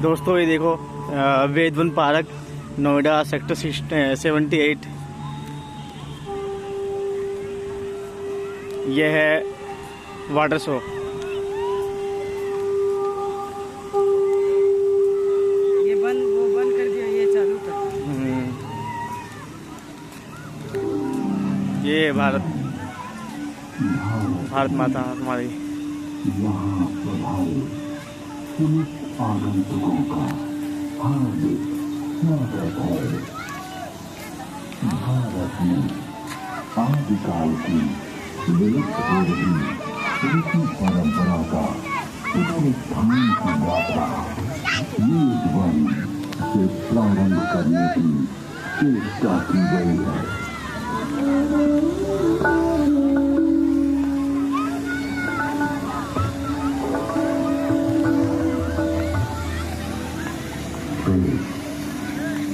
दोस्तों ये देखो वेदवन पार्क नोएडा सेक्टर 78। यह है वाटर शो। ये वो बंद कर दिया, ये चालू कर। ये भारत माता हमारी। यहाँ समस्त आगंतुकों का हार्दिक स्वागत है। भारत में आदिकाल की विलुप्त हो रही ऋषि परंपरा का पुनरुत्थान की यात्रा वेदवन से प्रारंभ करने की चेष्टा की गई है।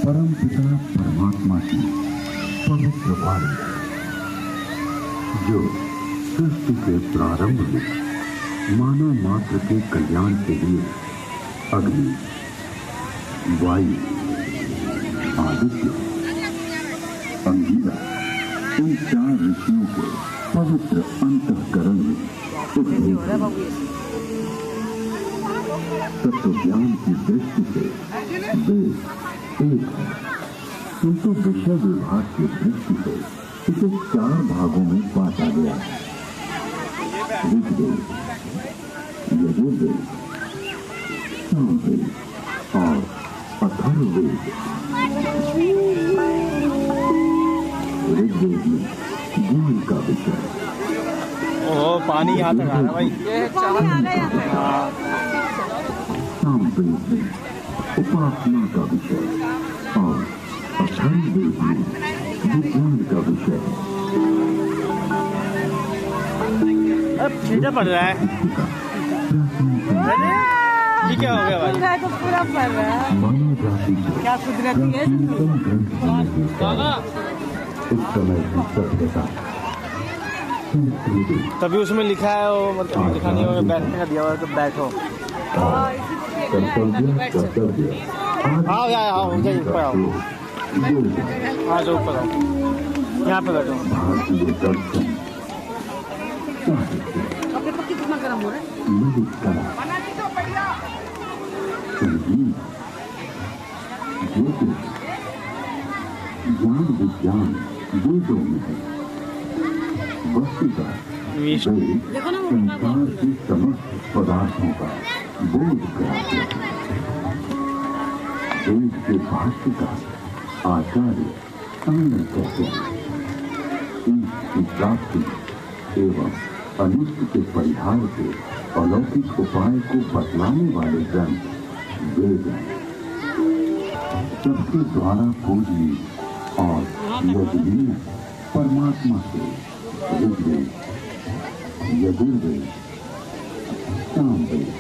परमपिता परमात्मा की पवित्र वाणी जो सृष्टि के प्रारंभ में मानव मात्र के कल्याण के लिए अग्नि, वायु, आदित्य, अंगिरा इन 4 ऋषियों के पवित्र अंतःकरण में तत्व ज्ञान की दृष्टि से वेद एक है, किंतु विषय विभाग की दृष्टि से इसे 4 भागों में बांटा गया है। ऋग्वेद, यजुर्वेद, सामवेद और अथर्ववेद। ऋग्वेद में ज्ञान का विषय, ओह पानी यहाँ तक आ रहा भाई। सामवेद में उपासना का विषय और अथर्ववेद में विज्ञान का विषय है। अब छींटा पड़ रहा है। ये क्या हो गया भाई? तो पूरा पड़ रहा है। मानव जाति क्या कुदरती है? उस समय की सभ्यता संस्कृति तभी उसमें लिखा है वो, मतलब लिखा नहीं होगा, बैठने का दिया हुआ है तो बैठो। कर्तव्य आओ आओ जाइए ऊपर आओ। हाँ जो ऊपर आओ, यहाँ पे बैठो। भारतीय दर्शन, साहित्य, कितना गर्म हो रहा है? ललित कला, संगीत, ज्योतिष, ज्ञान विज्ञान वेदों में है। वस्तुतः वेद संसार के समस्त पदार्थों का बोध कराते हैं। वेद के भाष्य का आचार्य अन्य कहते हैं। ईश की प्राप्ति एवं अनिष्ट के परिहार के अलौकिक उपाय को बतलाने वाले ग्रंथ वेद हैं। सबके द्वारा पूजनीय और यजनीय परमात्मा से ऋग्वेद, यजुर्वेद, सामवेद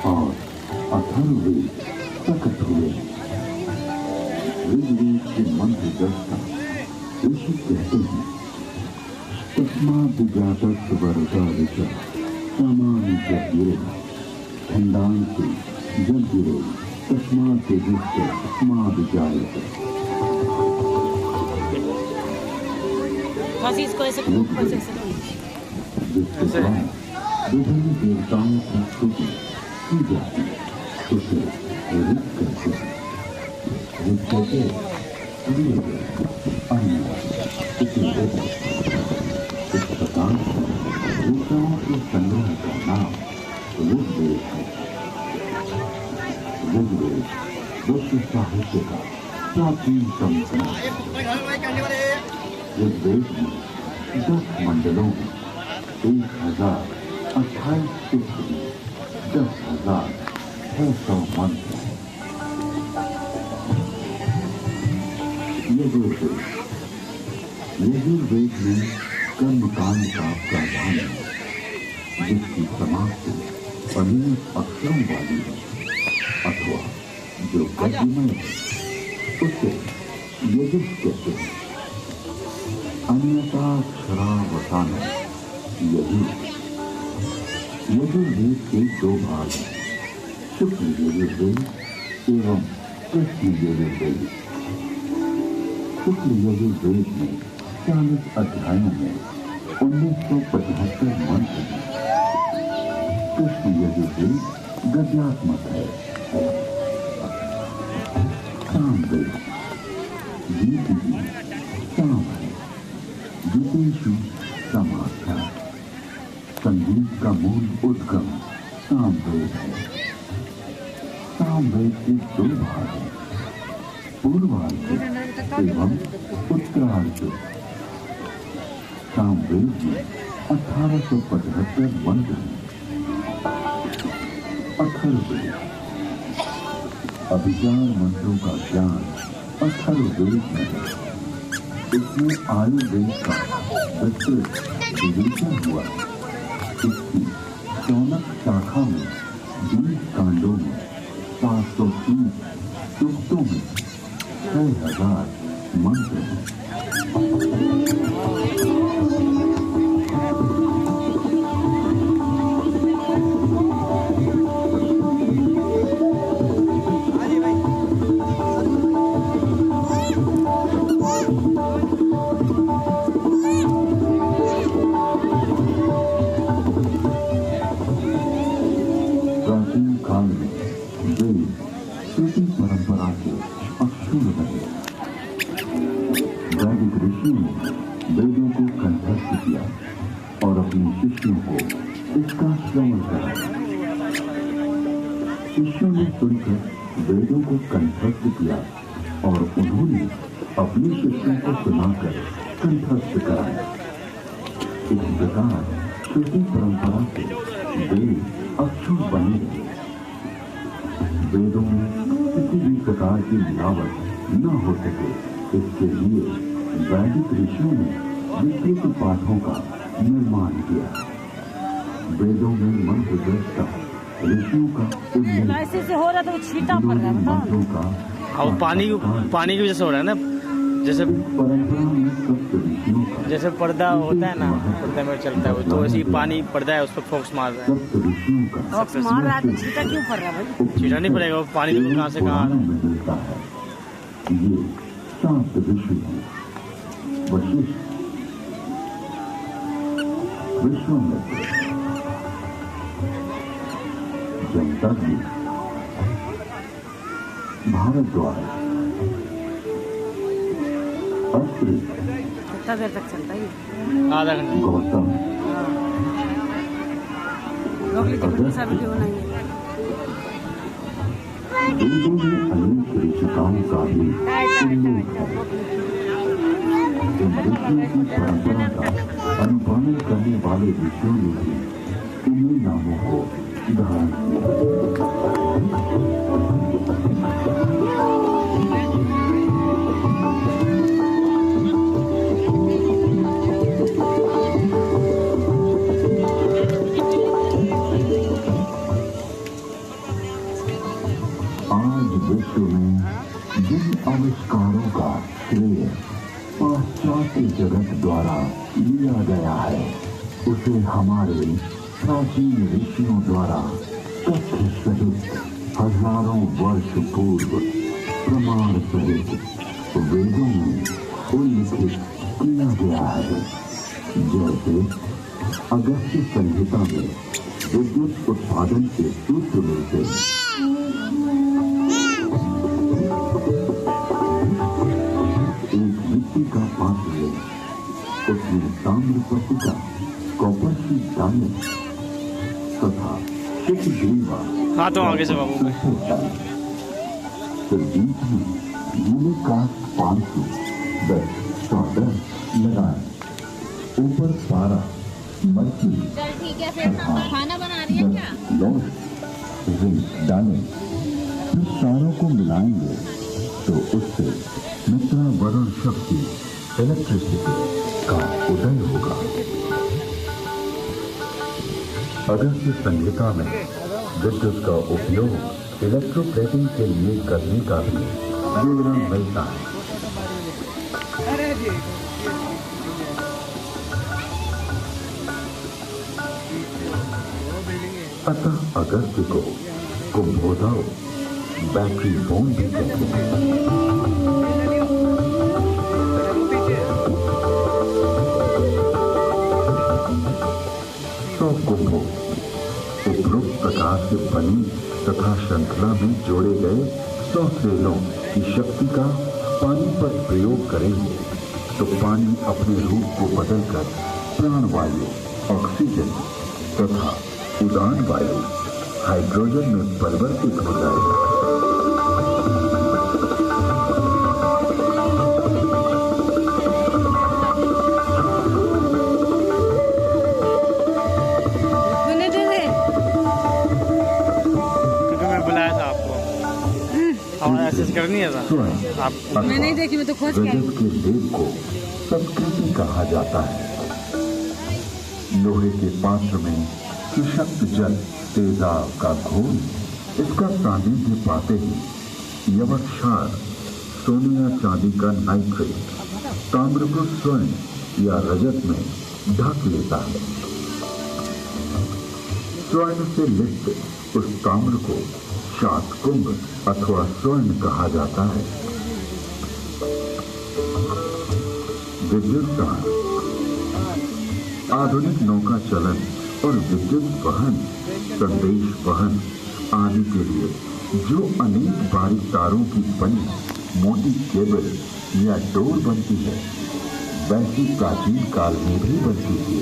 और अथर्ववेद प्रकट हुए। ऋग्वेद के मंत्र दस्ता ऋषि कहते हैं, तस्माद्विजातस्वरता ऋषा सामान्य जप्येन खंडांति जज्ञिरे तस्मात् ऋष्य तस्माद्विजायते। इसको ऐसे विभिन्न देवताओं की स्तुति की जाती है, उसे ऋग कहते हैं। ऋग कहते अन्य इस प्रकार ऋचाओं के संग्रह का नाम ऋग्वेद है। ऋग्वेद विश्व साहित्य का प्राचीनतम ग्रंथ। ऋग्वेद में 10 मंडलों में 1028 सूक्त में 10,600 मंत्र हैं। यजुर्वेद में कर्मकांड का प्रावधान है, जिसकी समाप्ति अनेक अक्षरों वाली है अथवा जो गद्यमय है, उसे यजुः कहते हैं। अन्यथा क्षरावसान यजुर्वेद के 2 भाग हैं, शुक्ल यजुर्वेद एवं कृष्ण यजुर्वेद। शुक्ल यजुर्वेद में 40 अध्यायों में 1975 मंत्र हैं। कृष्ण यजुर्वेद गद्यात्मक है। सामवेद गीत की साम है। गीतेषु समाख्या। संगीत का मूल उद्गम सामवेद है। सामवेद के 2 भाग हैं, पूर्वार्ध एवं उत्तरार्ध। सामवेद में 1875 मंत्र हैं। अथर्ववेद अभिचार मंत्रों का ज्ञान अथर्ववेद में है। इसमें आयुर्वेद का विस्तृत विवेचन हुआ। इसकी 14 शाखा में 20 कांडों में 730 सूक्तों में 6000 मंत्र हैं। प्राचीन काल में वेद श्रुति परंपरा के अक्षुण रहे। वैदिक ऋषियों ने वेदों को कंठस्थ किया और अपने शिष्यों को इसका श्रवण कराया। शिष्यों ने सुनकर वेदों को कंठस्थ किया और उन्होंने अपने शिष्यों को सुनाकर कंठस्थ कराया। इस प्रकार श्रुति परंपरा से वेद अक्षुण बने रहे। वेदों में किसी भी प्रकार की मिलावट न हो सके, इसके लिए वैदिक ऋषियों ने विस्तृत पाठों का निर्माण किया। वेदों में मंत्र दृष्टा ऋषियों का उल्लेख ऐसे से हो रहा तो छीटा पड़ रहा है मंत्रों का और पानी की वजह से हो रहा है ना, जैसे परंपरा में सप्त ऋषियों का जैसे पर्दा होता है ना, पर्दा में चलता है वो, तो ऐसे ही पानी पर्दा है उस पर फोक्स मार रहा है। सप्त ऋषियों का बॉक्स मार रहा है तो छीटा क्यों पड़ रहा है भाई? छीटा नहीं पड़ेगा, वो पानी देखो कहाँ से कहाँ आ रहा है। में मिलता है। ये 7 ऋषि हैं। वशिष्ठ, विश्वामित्र, जमदग्नि, भारद्वाज, अत्रि, कितना देर तक चलता है ये? आधा घंटा। गौतम, लोग तो दूसरा वीडियो बनाएंगे। वेदों में अनेक ऋषिकाओं का भी उल्लेख है। इन ऋषियों की परंपरा का अनुपालन करने वाले ऋषियों ने भी इन्हीं नामों को धारण किया। आज विश्व में जिन आविष्कारों का श्रेय पाश्चात्य जगत द्वारा लिया गया है, उसे हमारे प्राचीन ऋषियों द्वारा तथ्य सहित हजारों वर्ष पूर्व प्रमाण सहित वेदों में उल्लिखित किया गया है। जैसे अगस्त्य संहिता में विद्युत उत्पादन के सूत्र मिलते हैं। एक मिट्टी का पात्र ले, उसमें ताम्र पट्टिका, कॉपर की दालें तथा कुछ ग्रीवा हाँ तो आगे से बाबू फिर बीच में गीले काट 500 10 14 लगाए। ऊपर पारा मछली चल ठीक है, फिर खाना बना रही है क्या? लौट रिंग डालें। फिर सारों को मिलाएंगे तो उससे मित्रा वरुण शक्ति इलेक्ट्रिसिटी का उदय होगा। अगस्त्य संहिता में विद्युत का उपयोग इलेक्ट्रोप्लेटिंग के लिए करने का भी विवरण मिलता है। अतः अगस्त्य को कुंभोदक बैटरी बोन भी कहते हैं। कुंभों उपरोक्त प्रकार से बनी तथा श्रृंखला में जोड़े गए 100 सेलों की शक्ति का पानी पर प्रयोग करेंगे तो पानी अपने रूप को बदलकर प्राणवायु, ऑक्सीजन तथा उदान वायु हाइड्रोजन में परिवर्तित हो जाएगा। करनी है आप मैं नहीं देखी, मैं तो खोज के आई। रजत के लेप को संस्कृति कहा जाता है। लोहे के पात्र में सुशक्त जल तेजाब का घोल इसका सानिध्य पाते ही यवक क्षार सोने या चांदी का नाइट्रेट ताम्र को स्वर्ण या रजत में ढक लेता है। स्वर्ण से लिप्त उस ताम्र को शातकुंभ अथवा स्वर्ण कहा जाता है। विद्युत दान आधुनिक नौका चलन और विद्युत वहन, संदेश वहन आदि के लिए जो अनेक बारीक तारों की बनी मोटी केबल या डोर बनती है, वैसी प्राचीन काल में भी बनती थी,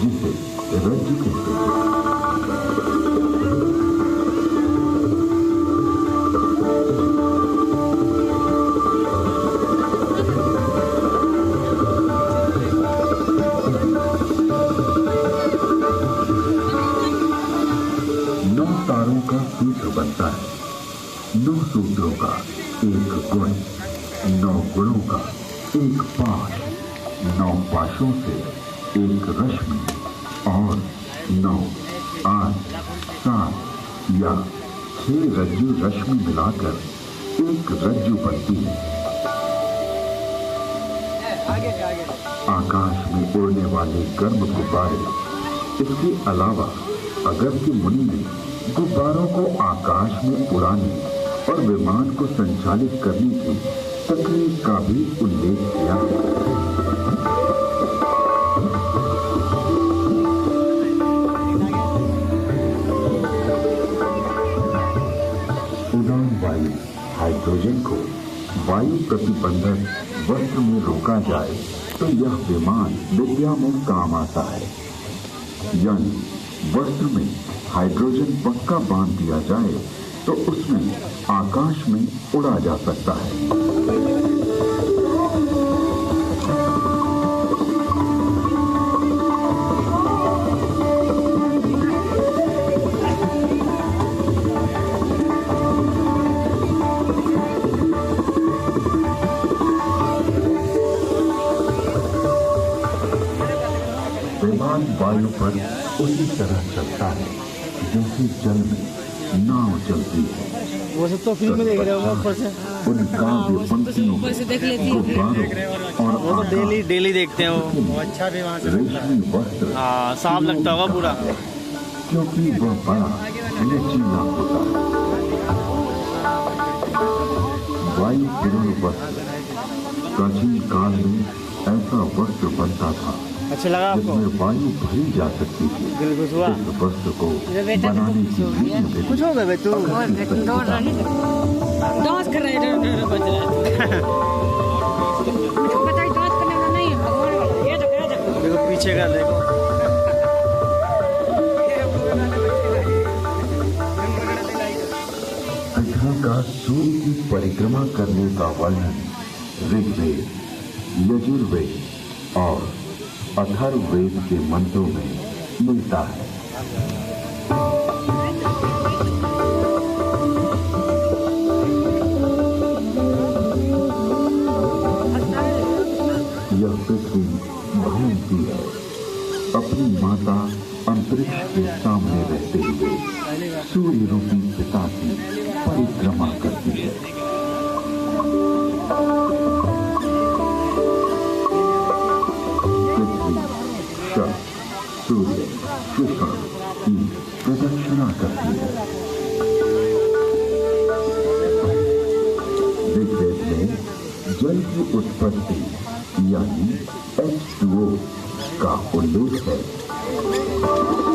जिसे रज्जु कहते हैं। बनता है 9 सूत्रों का एक गुण, 9 गुणों का एक पाश, 9 पाशों से एक रश्मि और 9, 8, 7 या 6 रज्जु रश्मि मिलाकर एक रज्जु बनती है। आकाश में उड़ने वाले गर्म गुब्बारे, इसके अलावा अगस्त्य मुनि ने गुब्बारों को आकाश में उड़ाने और विमान को संचालित करने की तकनीक का भी उल्लेख किया है। उड़ान वायु हाइड्रोजन को वायु प्रतिबंधक वस्त्र में रोका जाए तो यह विमान विद्या में काम आता है। यानी वस्त्र में हाइड्रोजन पक्का बांध दिया जाए तो उसमें आकाश में उड़ा जा सकता है। विमान वायु पर उसी तरह चलता है जैसे जल में नाव चलती है। वो सब तो फिल्म में देख रहे होंगे ऊपर से। उन काव्य पंक्तियों ऊपर से देख लेती हूँ। गुब्बारों और वो तो डेली देखते हैं वो अच्छा भी वहाँ से रेशमी वस्त्र साफ लगता होगा पूरा, क्योंकि वह बड़ा लचीला होता है। वायु किरण वस्त्र प्राचीन काल में ऐसा वस्त्र बनता था अच्छा लगा आपको? जिसमें वायु भरी जा सकती थी। कुछ हुआ? इस वस्त्र को बनाने की विधि कुछ हो गया तू डांस कर रहे हैं, बज रहा है। बताइए डांस करने वाला नहीं है, भगवान वाला। ये देखो पीछे का देखो। अयोध्या का सूर्य की परिक्रमा करने का वर्णन ऋग्वेद, यजुर्वेद और अथर्ववेद के मंत्रों में मिलता है। यह पृथ्वी घूमती है, अपनी माता अंतरिक्ष के सामने रहते हुए सूर्य रूपी पिता की परिक्रमा करती है। सूर्य कृष्ण की प्रदक्षिणा करती है। में जल की उत्पत्ति यानी H2O का उल्लेख है।